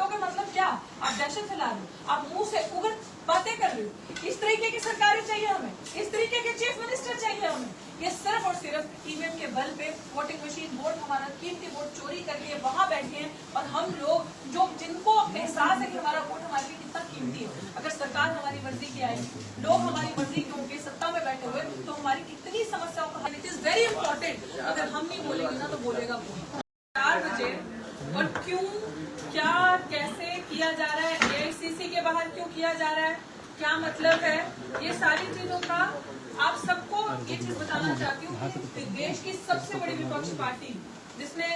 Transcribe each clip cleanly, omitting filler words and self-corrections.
कटोगे मतलब क्या? आप दहशत फैला रहे हो, आप मुंह से उग्र बातें कर रहे हो। इस तरीके की सरकारें चाहिए हमें, इस तरीके के चीफ मिनिस्टर चाहिए हमें। ये सिर्फ और सिर्फ ईवीएम के बल पे वोटिंग मशीन वोट, हमारा कीमती वोट चोरी करके वहां बैठे हैं। और हम लोग जो जिनको एहसास है कि हमारा वोट हमारे लिए कितना कीमती है, अगर सरकार हमारी मर्जी की आएगी, लोग हमारी मर्जी के होंगे सत्ता में बैठे हुए, तो हमारी कितनी समस्याओं का हल। It is very important. अगर हम नहीं बोलेंगे ना तो बोलेगा कौन? 4 बजे और क्यों, क्या, कैसे किया जा रहा है, एआईसीसी के बाहर क्यों किया जा रहा है, क्या मतलब है, ये सारी चीजों का आप सबको ये चीज बताना चाहती हूँ कि देश की सबसे बड़ी विपक्ष पार्टी जिसने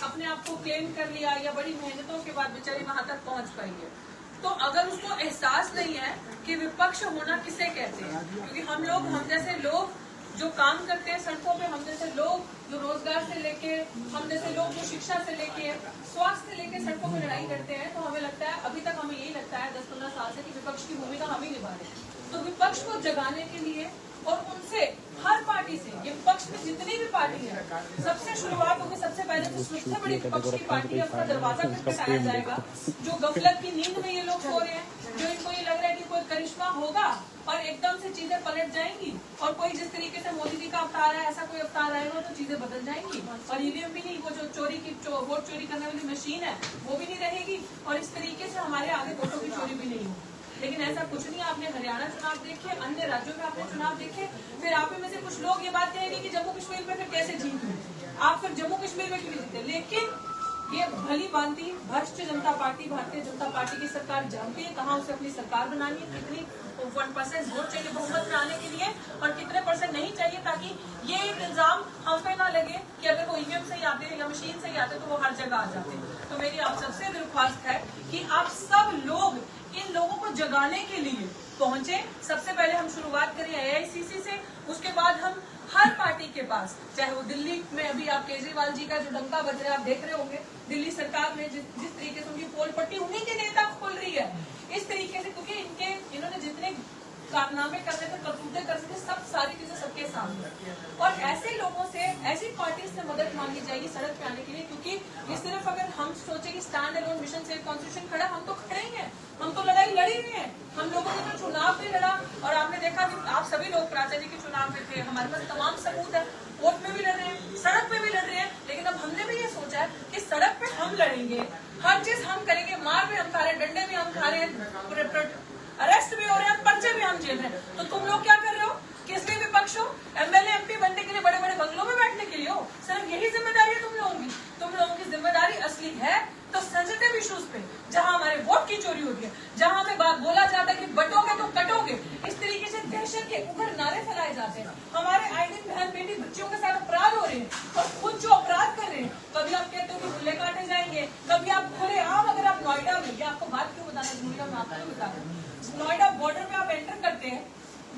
अपने आप को क्लेम कर लिया या बड़ी मेहनतों के बाद बेचारी वहां तक पहुंच पाई है, तो अगर उसको एहसास नहीं है कि विपक्ष होना किसे कहते हैं, क्योंकि हम जैसे लोग जो काम करते हैं सड़कों पे, हम जैसे लोग जो रोजगार से लेके, हम जैसे लोग जो शिक्षा से लेके, स्वास्थ्य से लेके सड़कों पे लड़ाई करते हैं, तो हमें लगता है, अभी तक हमें यही लगता है 10-15 साल से, कि विपक्ष की भूमिका हम ही निभा रहे हैं। तो विपक्ष को जगाने के लिए और उनसे हर पार्टी से, ये विपक्ष में जितनी भी पार्टी है, सबसे शुरुआत होगी, सबसे पहले तो सबसे बड़ी विपक्ष की पार्टी है, उसका दरवाजा खटखटाया जाएगा। जो गफलत की नींद में ये लोग सो रहे हैं, जो इनको ये लग रहा है कि कोई करिश्मा होगा और एकदम से चीजें पलट जाएंगी, और कोई जिस तरीके से मोदी जी का अवतार है, ऐसा कोई अवतार आएगा तो चीजें बदल जाएंगी, और ईवीएम भी नहीं, वो जो वोट चोरी करने वाली मशीन है वो भी नहीं रहेगी, और इस तरीके से हमारे आगे वोटों की चोरी भी नहीं होगी। लेकिन ऐसा कुछ नहीं। आपने हरियाणा चुनाव देखे, अन्य राज्यों में आपने चुनाव देखे, फिर आप में से कुछ लोग ये बात कहेंगे कि जम्मू कश्मीर में फिर कैसे जीते, आप फिर जम्मू कश्मीर में क्यों जीते। लेकिन ये भली भांति भ्रष्ट जनता पार्टी, भारतीय जनता पार्टी की सरकार जानती है कहाँ उसे अपनी सरकार बनानी है, कितनी 1% वोट चाहिए बहुमत में आने के लिए और कितने % नहीं चाहिए, ताकि ये एक इल्जाम हम पे ना लगे कि अगर वो ईवीएम से ही आते हैं या मशीन से ही आते तो वो हर जगह आ जाते। तो मेरी आप सबसे दरख्वास्त है कि आप सब लोग इन लोगों को जगाने के लिए पहुंचे। सबसे पहले हम शुरुआत करें एआईसीसी से, उसके बाद हम हर पार्टी के पास, चाहे वो दिल्ली में अभी आप केजरीवाल जी का जो डंका बज रहा है, आप देख रहे होंगे दिल्ली सरकार में जिस तरीके से उनकी पोल पट्टी उन्हीं के नेता खोल रही है, इस तरीके से, क्योंकि इन्होंने जितने कारनामे करने थे, करतूते करने थे, सब सारी चीजें सबके सामने। और ऐसे लोगों से, ऐसी पार्टी से मदद मांगी जाएगी सड़क पे आने के लिए, क्योंकि ये सिर्फ अगर हम सोचे कि स्टैंड अलोन मिशन से कॉन्स्टिट्यूशन खड़ा, हम तो खड़े ही हैं, हम तो लड़ाई लड़ी हुई है, हम लोगों ने तो चुनाव भी लड़ा, और आपने देखा कि आप सभी लोग प्राचा जी के चुनाव में थे, हमारे पास तमाम सबूत है, वोट में भी लड़ रहे हैं, सड़क पे भी लड़ रहे हैं। लेकिन अब हमने भी ये सोचा है कि सड़क पे हम लड़ेंगे, हर चीज हम करेंगे, मार भी हम खा रहे हैं, डंडे भी हम खा रहे हैं, अरेस्ट भी हो रहे हैं, पर्चे भी हम जेल में। तो तुम लोग क्या कर रहे हो, किस लिए विपक्ष हो? एमएलए एमपी बनने के लिए बड़े बड़े बंगलों में बैठने के लिए हो? सिर्फ यही जिम्मेदारी है तुम लोगों की? तुम लोगों की जिम्मेदारी असली है तो सेंसिटिव इश्यूज पे, जहां हमारे वोट की चोरी होती है, जहां हमें बात बोला जाता है कि बटोगे तो कटोगे, इस तरीके से दहशत के उग्र नारे फैलाए जाते हैं, हमारे आए दिन बहन बेटी बच्चियों के साथ अपराध हो रहे हैं, और खुद जो अपराध कर रहे हैं, कभी आप कहते हो कि खुले काटे जाएंगे, कभी आप खुले आम, अगर आप नोएडा में, या आपको बात क्यों बताना जरूरी है, मैं आपको बता रहा हूँ, नोएडा बॉर्डर पे आप एंटर करते हैं,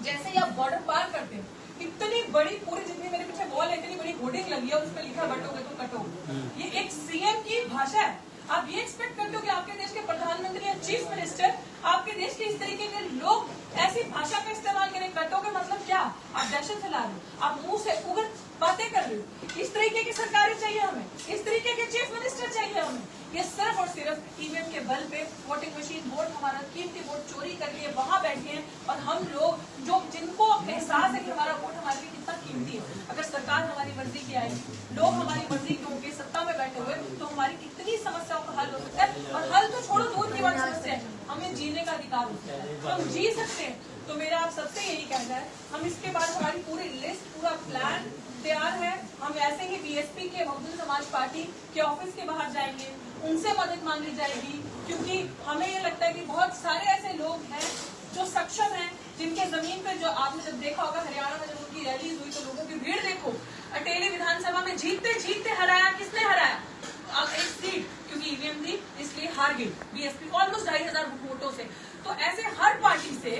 जैसे ही आप बॉर्डर पार करते हैं, इतनी बड़ी, पूरी जितनी मेरे पीछे वॉल है, इतनी बड़ी होर्डिंग लगी है, उस पर लिखा बटोगे तो कटोगे। ये एक सीएम की भाषा है। आप ये एक्सपेक्ट करते हो कि आपके देश के प्रधानमंत्री या चीफ मिनिस्टर, आपके देश के इस तरीके के लोग ऐसी भाषा का इस्तेमाल करें? कटोगे मतलब क्या? आप दहशत फैला रहे हो, आप मुंह से उग्र बातें कर रहे हो। इस तरीके की सरकारें चाहिए हमें, इस तरीके के चीफ मिनिस्टर चाहिए हमें। ये सिर्फ और सिर्फ ईवीएम के बल पे वोटिंग मशीन वोट, हमारा कीमती वोट चोरी करके वहां बैठे हैं, और हम लोग जो जिनको एहसास है कि हमारा वोट हमारे लिए कितना कीमती है, अगर सरकार हमारी मर्जी की आएगी, लोग हमारी मर्जी के होंगे सत्ता में बैठे हुए, तो हमारी कितनी समस्याओं का हल हो सकता है। और हल तो छोड़ो, दूर की बात समस्या है, हमें जीने का अधिकार होता है, हम जी सकते हैं। तो मेरा आप सबसे यही कहना है, हम इसके बाद हमारी पूरी लिस्ट, पूरा प्लान तैयार है। हम ऐसे ही बीएसपी के, बहुजन समाज पार्टी के ऑफिस के बाहर जाएंगे, उनसे मदद मांगी जाएगी, क्योंकि हमें ये लगता है कि बहुत सारे ऐसे लोग हैं जो सक्षम हैं, जिनके जमीन पे, जो आपने जब देखा होगा हरियाणा में जब उनकी रैली हुई तो लोगों की भीड़ देखो, अटेली विधानसभा में जीतते जीतते हराया, किसने हराया? एक सीट, क्योंकि ईवीएम थी इसलिए हार गई बीएसपी ऑलमोस्ट 2500 वोटों से। तो ऐसे हर पार्टी से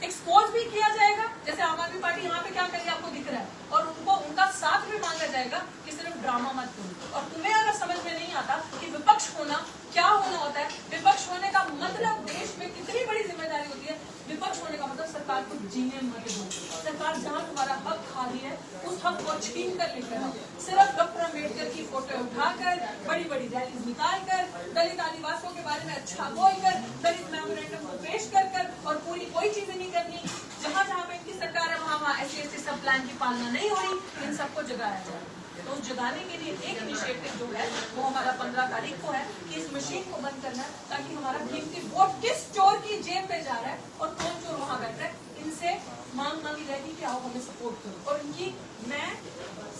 एक्सपोज भी किया जाएगा, जैसे आम आदमी पार्टी यहाँ पे क्या करेगी आपको दिख रहा है, और उनको उनका साथ भी मांगा जाएगा कि सिर्फ ड्रामा मत करो। और तुम्हें अगर समझ में नहीं आता कि विपक्ष होना क्या होना होता है, विपक्ष होने का मतलब देश में कितनी बड़ी जिम्मेदारी होती है, विपक्ष होने का मतलब सरकार सरकार को जीने मत दो। सरकार जहाँ तुम्हारा हक खा रही है उस हक को छीन कर लेकर आओ। सिर्फ डॉक्टर अम्बेडकर की फोटो उठाकर, बड़ी बड़ी रैली निकाल कर, दलित आदिवासियों के बारे में अच्छा बोलकर, दलित मेमोरेंडम को पेश कर और पूरी कोई चीजें नहीं करनी। जहाँ जहाँ पे इनकी सरकार है वहाँ ऐसे सब प्लान की पालना नहीं हो रही, इन सबको जगाया जाए। तो उस जगाने के लिए एक इनिशिएटिव जो है वो हमारा 15 तारीख को है कि इस मशीन को बंद करना है, ताकि हमारा कीमती वोट किस चोर की जेब में जा रहा है और कौन चोर वहाँ बैठ रहा है, इनसे मांगी रहेगी कि आओ हमें सपोर्ट करो। और इनकी मैं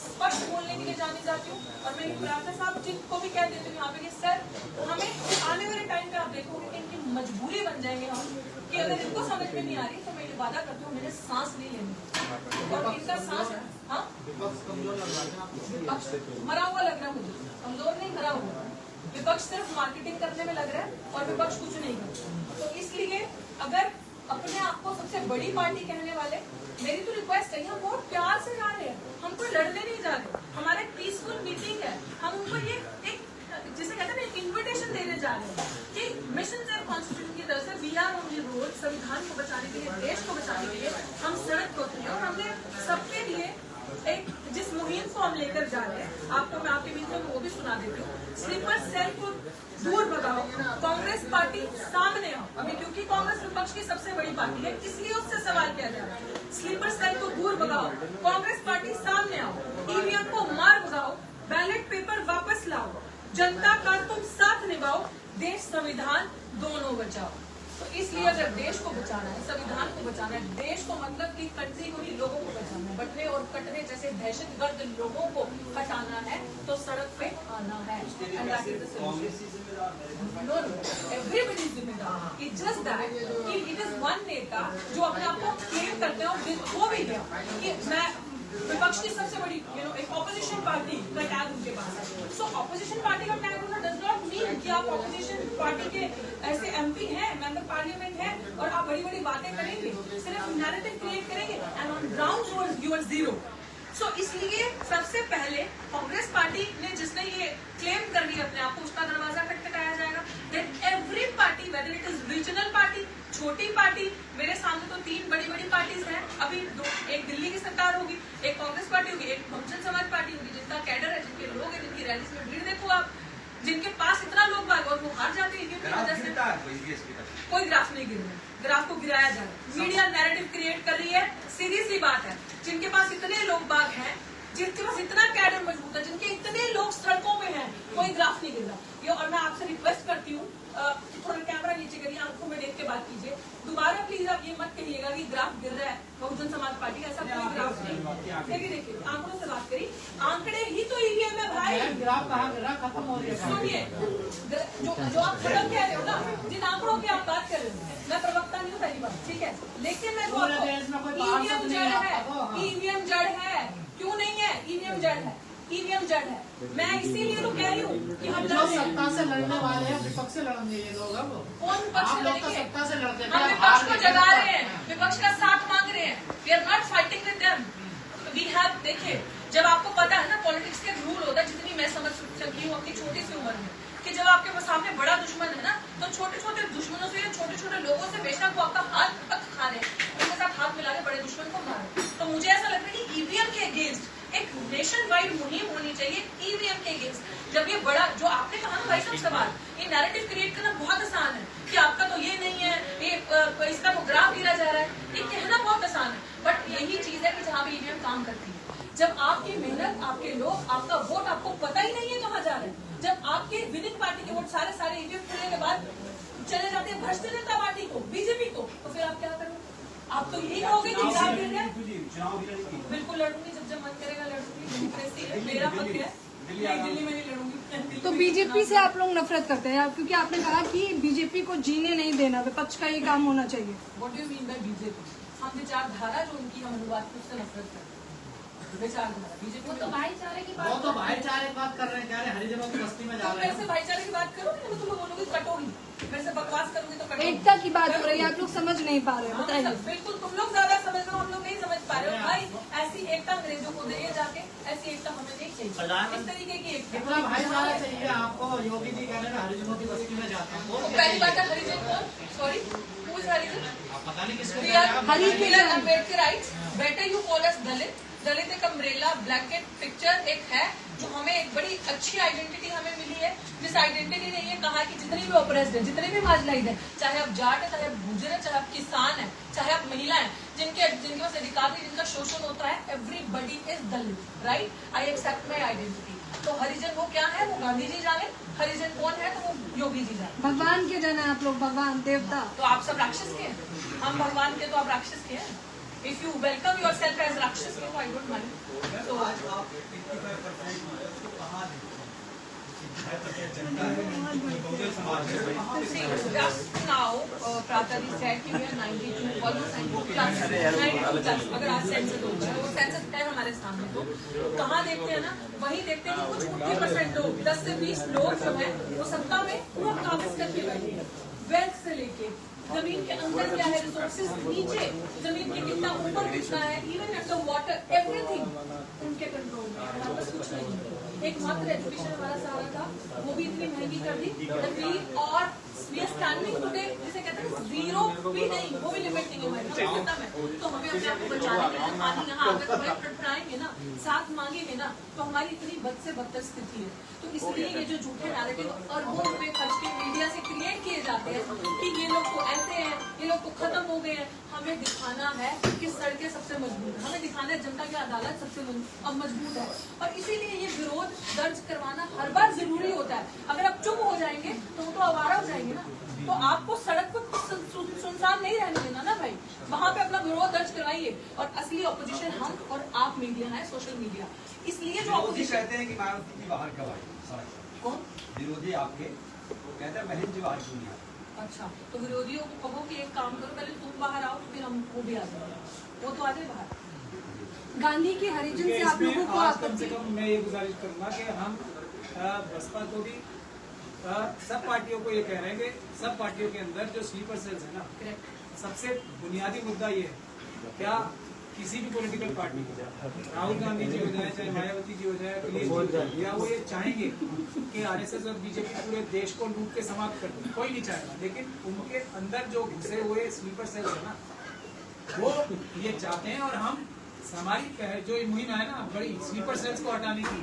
स्पष्ट बोलने के लिए जानी जाती हूँ और मैं प्रार्थना साहब जिनको भी कह देती हूँ यहाँ पे कि सर हमें आने वाले टाइम पे आप देखोगे कि इनकी मजबूरी बन जाएंगे हम, कि अगर इनको समझ में नहीं आ रही तो मैं ये वादा करती हूँ मैंने सांस नहीं लेनी। और इनका सांस विपक्ष मरा हुआ लग रहा है मुझे, कमजोर नहीं मरा हुआ। विपक्ष सिर्फ मार्केटिंग करने में लग रहा है और विपक्ष कुछ नहीं करता। तो इसलिए अगर अपने आप को सबसे बड़ी पार्टी कहने वाले, मेरी तो रिक्वेस्ट है, हम बहुत प्यार से जा रहे हैं, हम कोई लड़ने नहीं जा रहे, हमारा एक पीसफुल मीटिंग है, हम उनको ये एक जिसे कहते हैं ना इन्विटेशन देने जा रहे हैं कि मिशन एंड कॉन्स्टिट्यूशन की तरफ से we are on the road, संविधान को बचाने के लिए, देश को बचाने के लिए हम सड़क पर उतरे और हमने सबके लिए एक जिस मुहिम को हम लेकर जा रहे हैं, आपको मैं आपके बीच में वो भी सुना देती हूँ। स्लीपर सेल को दूर भगाओ, कांग्रेस पार्टी सामने आओ। अभी क्योंकि कांग्रेस विपक्ष की सबसे बड़ी पार्टी है इसलिए उससे सवाल किया जा रहा है। स्लीपर सेल को दूर भगाओ, कांग्रेस पार्टी सामने आओ, ईवीएम को मार भगाओ, बैलेट पेपर वापस लाओ, जनता का तुम साथ निभाओ, देश संविधान दोनों बचाओ। तो इसलिए अगर देश को बचाना है, संविधान को बचाना है, देश को मतलब कि कंट्री को ही लोगों को बचाना है, बटने और कटने जैसे दहशतगर्द लोगों को हटाना है तो सड़क पे आना है। एवरीबडी जिम्मेदार। इट जस्ट दैट कि इट इज वन नेता जो अपने आप को क्लेम करते हैं और वो भी गया कि मैं विपक्ष की सबसे बड़ी एक ऑपोजिशन पार्टी का टैग उनके पास है। सो ऑपोजिशन पार्टी का टैग होना डज नॉट मीन कि आप ऑपोजिशन पार्टी के ऐसे एमपी हैं, मेंबर पार्लियामेंट हैं और आप बड़ी बड़ी बातें करेंगे, सिर्फ नैरेटिव क्रिएट करेंगे and on ground you are zero. So इसलिए सबसे पहले कांग्रेस पार्टी ने जिसने ये क्लेम कर लिया अपने आप को, उसका दरवाजा खटखटाया जाएगा। Then every party, whether it is regional party, छोटी पार्टी, मेरे सामने तो 3 बड़ी बड़ी पार्टीज हैं अभी, एक दिल्ली की सरकार होगी, एक कांग्रेस पार्टी होगी, एक बहुजन समाज पार्टी होगी, जिनका कैडर है, जिनके लोग हैं, जिनकी रैलीज में भीड़ देखो आप, जिनके पास इतना लोग भाग और वो हार जाते हैं की वजह से। कोई ग्राफ नहीं गिर रहा है, ग्राफ को गिराया जा रहा है, मीडिया नैरेटिव क्रिएट कर रही है। सीधी सी बात है, जिनके पास इतने लोग बाग हैं, जिनके पास इतना कैडर मजबूत है, जिनके इतने लोग सड़कों में हैं, कोई ग्राफ नहीं गिर रहा। ये और मैं आपसे रिक्वेस्ट करती हूँ थोड़ा कैमरा नीचे करिए, आंखों में देख के बात कीजिए। दोबारा प्लीज आप ये मत कहिएगा कि ग्राफ गिर रहा है बहुजन समाज पार्टी, ऐसा कोई ग्राफ नहीं। देखिए आंकड़ों से बात करी, आंकड़े ही तो ईवीएम है भाई। ग्राफ कहाँ गिरा, खत्म हो गया। सुनिए, जो आप खत्म कह रहे हो ना, जिन आंकड़ों की आप बात कर रहे हो, मैं प्रवक्ता नहीं हूँ पहली बार, ठीक है, लेकिन मैं ईवीएम जड़ है, ईवीएम जड़ है, क्यों नहीं है? ईवीएम जड़ है, ईवीएम जड़ है। मैं इसीलिए तो कह रही हूँ कि हम जो सत्ता से लड़ने वाले हैं विपक्ष से लड़ेंगे ये लोग। अब कौन विपक्ष से लड़ेंगे? सत्ता से लड़ते हैं, हम विपक्ष को जगा रहे हैं, विपक्ष का साथ मांग रहे हैं। We are not fighting with them. We have, देखिए जब आपको पता है ना पॉलिटिक्स के रूल होता है, जितनी मैं समझ चुकी हूँ अपनी छोटी सी उम्र में, कि जब आपके सामने बड़ा दुश्मन है ना, तो छोटे छोटे दुश्मनों से या छोटे छोटे लोगों से बेशक वो आपका हाथ तक खा रहे, उनके साथ हाथ मिला के बड़े दुश्मन को मारे। तो मुझे ऐसा लगता है कि ईवीएम के अगेंस्ट एक नेशन वाइड मुहिम होनी चाहिए, ईवीएम के अगेंस्ट। जब ये बड़ा, जो आपने कहा ना भाई साहब सवाल, ये नैरेटिव क्रिएट करना बहुत आसान है कि आपका तो ये नहीं है, ये इसका वो ग्राफ गिरा जा रहा है, ये कहना बहुत आसान है, बट यही चीज है कि जहाँ पे ईवीएम काम करती है, जब आपकी मेहनत, आपके लोग, आपका वोट आपको पता ही नहीं है कहाँ जा रहा है, जब आपके विनिंग पार्टी के वोट सारे ईवीएम खुलने के बाद चले जाते हैं भ्रष्ट जनता पार्टी को, बीजेपी को, तो फिर आप क्या करोगे? आप तो यही कहोगे कि ग्राफ गिर रहा है। बिल्कुल लड़ूंगी, जब मन करेगा लड़ूंगी, डेमोक्रेसी है, मेरा हक है, दिल्ली में नहीं लड़ूंगी। तो बीजेपी से आप लोग नफरत करते हैं क्योंकि आपने कहा कि बीजेपी को जीने नहीं देना, विपक्ष का ये काम होना चाहिए। What do you mean by BJP? हम विचारधारा जो उनकी, हम अनुवाद उससे नफरत करते हैं। विचारधारा बीजेपी वो तो भाईचारे की वो तो भाईचारे की बात कर रहे हैं, क्या हरिजनों की बस्ती में जा रहे हैं। मेरे से भाईचारे की बात करोगे तो तुम लोग बोलोगे कटोगी, मेरे से बकवास करोगे तो कटोगी। एकता की बात हो रही है, आप लोग समझ नहीं पा रहे हैं, बताइए। बिल्कुल, तुम लोग ज्यादा समझ रहे हो, हम लोग नहीं समझ पा रहे हो भाई। ऐसी एकता अंग्रेजों को दे जाके, ऐसी एकता हमें नहीं चाहिए, इस तरीके की एकता। कितना भाईचारा चाहिए आपको? योगी जी कह रहे हैं हरिजनों की बस्ती में जाते हैं, पहली बात है हरिजन कौन? सॉरी, हरिजन पता नहीं किसको वी आर हरी के Dr. Ambedkarites, better you call us Dalit. दलित एक अम्ब्रेला ब्लैंकेट पिक्चर एक है जो हमें एक बड़ी अच्छी आइडेंटिटी हमें मिली है, जिस आइडेंटिटी ने ये कहा कि जितनी भी ऑपरेस्ड है, जितने भी मार्जिनलाइज्ड है, चाहे आप जाट है, चाहे आप गुजर है, चाहे आप किसान है, चाहे आप महिला है, जिनके पास अधिकार नहीं, जिनका शोषण होता है, everybody is Dalit, right? I accept my identity. तो हरिजन वो क्या है, वो गांधी जी जाने, हरिजन कौन है, तो वो योगी जी जाने। भगवान के जन है आप लोग, भगवान देवता। तो आप सब राक्षस के हैं, हम भगवान के, तो आप राक्षस के हैं। If you welcome yourself as राक्षस, so I don't mind. So आज आप 85% तो कहाँ just now, Pratali said कि we are 92, almost 92 plus, 92 plus. अगर आज सेंसस होगा, वो सेंसस है हमारे सामने, तो कहाँ देखते हैं ना, वही देखते हैं कि कुछ 50% लोग, 10 से 20 लोग जो है वो सत्ता में पूरा काबिज करके बैठे हैं, वेल्थ से लेके जमीन के अंदर क्या है, रिसोर्सेज नीचे जमीन के कितना ऊपर कितना है, even at the water, everything उनके कंट्रोल में। हमारे पास कुछ नहीं है, एकमात्र एजुकेशन हमारा सहारा था, वो भी इतनी महंगी कर दी, और वी आर स्टैंडिंग टुडे, जिसे कहते हैं जीरो भी नहीं, वो भी लिमिट नहीं है हमारी, खत्म है। तो हमें अपने आप को बचाने के लिए पानी यहाँ आकर हमें फटफड़ाएंगे ना, साथ मांगेंगे ना, तो हमारी इतनी बद से बदतर स्थिति है। तो इसलिए ये जो झूठे नैरेटिव अरबों रुपए खर्च के मीडिया से क्रिएट किए जाते हैं कि ये लोग तो ऐसे हैं, ये लोग तो खत्म हो गए हैं। हमें दिखाना है कि सड़कें सबसे मजबूत है, हमें दिखाना है जनता की अदालत सबसे मजबूत है, और इसीलिए ये विरोध दर्ज करवाना हर बार जरूरी होता है। अगर आप चुप हो जाएंगे तो वो तो आवारा हो जाएंगे ना, तो आपको सड़क पर सुनसान नहीं रहने देना ना भाई, वहां पे अपना विरोध दर्ज करवाइए। और असली ऑपोजिशन हम और आप मीडिया है, सोशल मीडिया। इसलिए जो ऑपोजिशन कहते हैं कि मायावती जी बाहर कब आई, कौन विरोधी आपके कहते हैं बहन जी बाहर क्यों नहीं आई? अच्छा, तो विरोधियों को कहो कि एक काम करो, पहले तुम बाहर आओ, फिर हम वो भी आ जाएंगे, वो तो आ जाए बाहर। गांधी की हरिजन से आप लोगों को आज कम से कम मैं ये गुजारिश करूंगा कि हम बसपा को भी सब पार्टियों को ये कह रहे हैं कि सब पार्टियों के अंदर जो स्लीपर सेल्स है ना, सबसे बुनियादी मुद्दा ये है, क्या किसी भी पॉलिटिकल पार्टी राहुल गांधी जी हो जाए, चाहे मायावती जी हो जाए, अखिलेश जी हो जाए, या वो ये चाहेंगे कि आरएसएस और बीजेपी पूरे देश को लूट के समाप्त कर दे, कोई नहीं चाहेगा। लेकिन उनके अंदर जो घुसे हुए स्लीपर सेल्स है ना, वो ये चाहते हैं, और हम हमारी जो ये मुहिम है ना बड़ी स्लीपर सेल्स को हटाने की,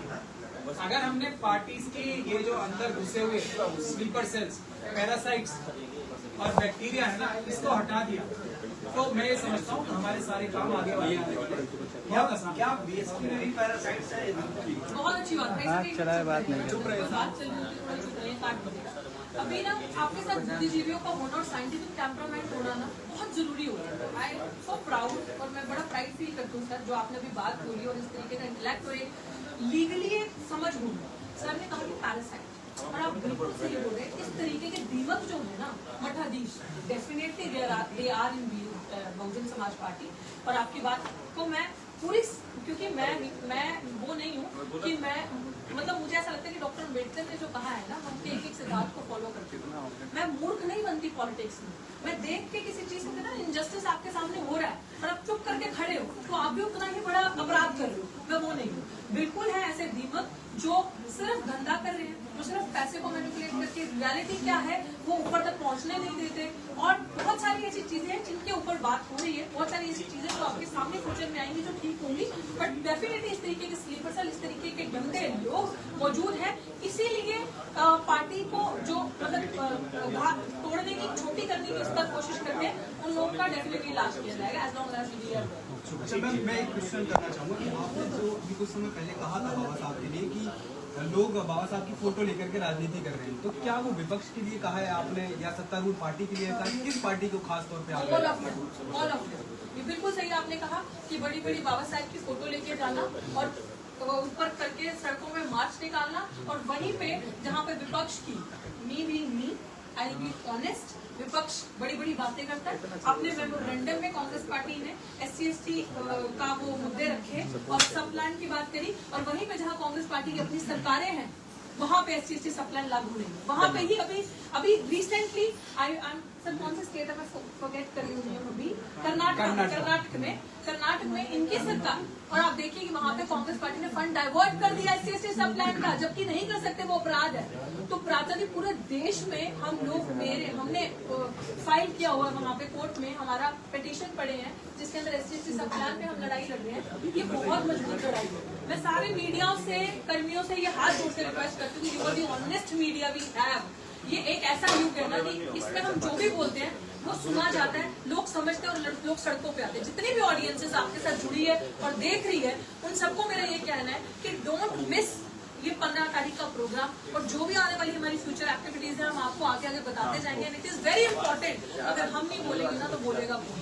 अगर हमने पार्टीज की ये जो अंदर घुसे हुए स्लीपर सेल्स, पैरासाइट्स और बैक्टीरिया है ना, इसको हटा दिया, तो मैं ये समझता हूँ हमारे सारे काम आगे वाले बहुत आसान। क्या बीएसपी में भी पैरासाइट्स है? बहुत अच्छी बात है, चलाए बात नहीं, चुप रहे, बात चल रही है, थोड़ा चुप रहे, काट दीजिएगा। अभी ना आपके साथ बुद्धिजीवियों का होना और साइंटिफिक टेम्परामेंट होना ना बहुत जरूरी होता है। आई एम सो प्राउड, और मैं बड़ा प्राइड फील करती हूँ सर, जो आपने अभी बात बोली और इस तरीके का इंटेलेक्ट और एक लीगली एक समझ हो। सर ने कहा कि पैरासाइट, और आप बिल्कुल सही बोल रहे हैं, इस तरीके के दीमक जो है ना मठाधीश, definitely they are in Bahujan Samaj party. और आपकी बात को मैं पूरी, क्योंकि मैं वो नहीं हूँ कि मैं, मतलब मुझे ऐसा लगता है कि डॉक्टर अम्बेडकर ने जो कहा है ना, हम उनके एक एक सिद्धांत को फॉलो करते हैं। मैं मूर्ख नहीं बनती पॉलिटिक्स में, मैं देख के किसी चीज को ना इनजस्टिस आपके सामने हो रहा है और आप चुप करके खड़े हो, तो आप भी उतना ही बड़ा अपराध कर रहे हो, मैं वो नहीं हूँ। बिल्कुल है ऐसे दीमक जो सिर्फ धंधा कर रहे हैं, जो सिर्फ पैसे को मैनिपुलेट करके रियलिटी क्या है वो ऊपर तक पहुंचने नहीं देते, और बहुत सारी ऐसी चीजें हैं जिनके ऊपर बात हो रही है, बहुत सारी ऐसी चीजें जो आपके सामने फ्यूचर में आएंगी जो ठीक होंगी, बट डेफिनेटली इस तरीके के स्लीपर सेल, इस तरीके के गंदे लोग मौजूद हैं। इसीलिए पार्टी को जो मतलब तोड़ने की, छोटी करने की इस तक कोशिश करते हैं, उन लोगों का डेफिनेटली इलाज किया जाएगा as long as we are. अच्छा मैम, मैं एक क्वेश्चन करना चाहूँगा कि आपने जो अभी कुछ समय पहले कहा था बाबा साहब के लिए कि लोग बाबा साहब की फोटो लेकर के राजनीति कर रहे हैं, तो क्या वो विपक्ष के लिए कहा है आपने या सत्तारूढ़ पार्टी के लिए कहा, किस पार्टी को खास तौर पे ऑल ऑफ ये बिल्कुल सही आपने कहा कि बड़ी बड़ी बाबा साहब की फोटो लेके जाना और ऊपर करके सड़कों में मार्च निकालना, और वहीं पे जहाँ पे विपक्ष की मी आई विल बी ऑनेस्ट, विपक्ष बड़ी बड़ी बातें करता है। अपने मेमोरेंडम में कांग्रेस पार्टी ने SC/ST का वो मुद्दे रखे और सब प्लान की बात करी, और वहीं पे जहाँ कांग्रेस पार्टी की अपनी सरकारें हैं वहां पे SC/ST सब प्लान लागू नहीं है। वहां पे ही अभी रिसेंटली आई सर कौन से स्टेट है मैं फॉरगेट कर रही हूँ अभी, कर्नाटक में इनकी सरकार, और आप देखिए कि वहां पे कांग्रेस पार्टी ने फंड डाइवर्ट कर दिया SC/ST सब प्लान का, जबकि नहीं कर सकते, वो अपराध है। तो प्रातः पूरे देश में हमने फाइल किया हुआ है वहां पे कोर्ट में, हमारा पिटीशन पड़े हैं जिसके अंदर SC/ST सब प्लान पे हम लड़ाई लड़ रहे हैं। ये बहुत मजबूत लड़ाई है। मैं सारे मीडिया से कर्मियों से ये हाथ जोड़ के रिक्वेस्ट करती हूँ, you are the honest media we have. ये एक ऐसा युग है ना कि इसमें हम जो भी बोलते हैं वो सुना जाता है, लोग समझते हैं और लोग सड़कों पे आते हैं। जितनी भी ऑडियंसेस आपके साथ जुड़ी है और देख रही है, उन सबको मेरा ये कहना है कि डोंट मिस ये 15 तारीख का प्रोग्राम, और जो भी आने वाली हमारी फ्यूचर एक्टिविटीज है हम आपको आगे आगे बताते जाएंगे। And it is very important, अगर हम नहीं बोलेंगे ना तो बोलेगा कौन।